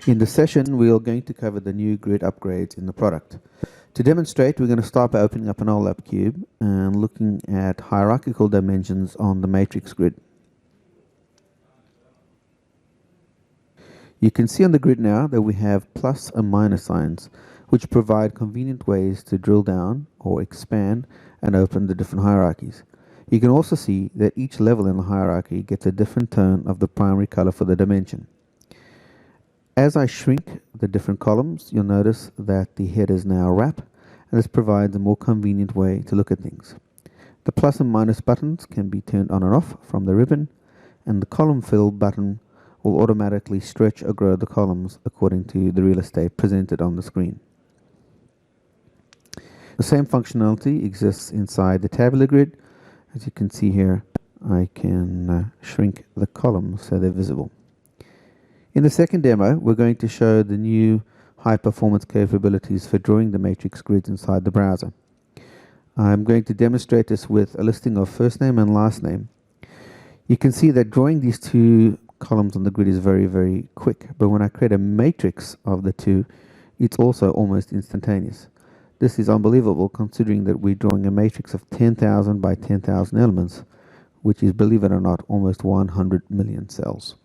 In this session, we are going to cover the new grid upgrades in the product. To demonstrate, we're going to start by opening up an OLAP cube and looking at hierarchical dimensions on the matrix grid. You can see on the grid now that we have plus and minus signs, which provide convenient ways to drill down or expand and open the different hierarchies. You can also see that each level in the hierarchy gets a different tone of the primary color for the dimension. As I shrink the different columns, you'll notice that the head is now wrap, and this provides a more convenient way to look at things. The plus and minus buttons can be turned on and off from the ribbon, and the column fill button will automatically stretch or grow the columns according to the real estate presented on the screen. The same functionality exists inside the tabular grid. As you can see here, I can shrink the columns so they're visible. In the second demo, we're going to show the new high-performance capabilities for drawing the matrix grids inside the browser. I'm going to demonstrate this with a listing of first name and last name. You can see that drawing these two columns on the grid is very, very quick, but when I create a matrix of the two, it's also almost instantaneous. This is unbelievable considering that we're drawing a matrix of 10,000 by 10,000 elements, which is, believe it or not, almost 100 million cells.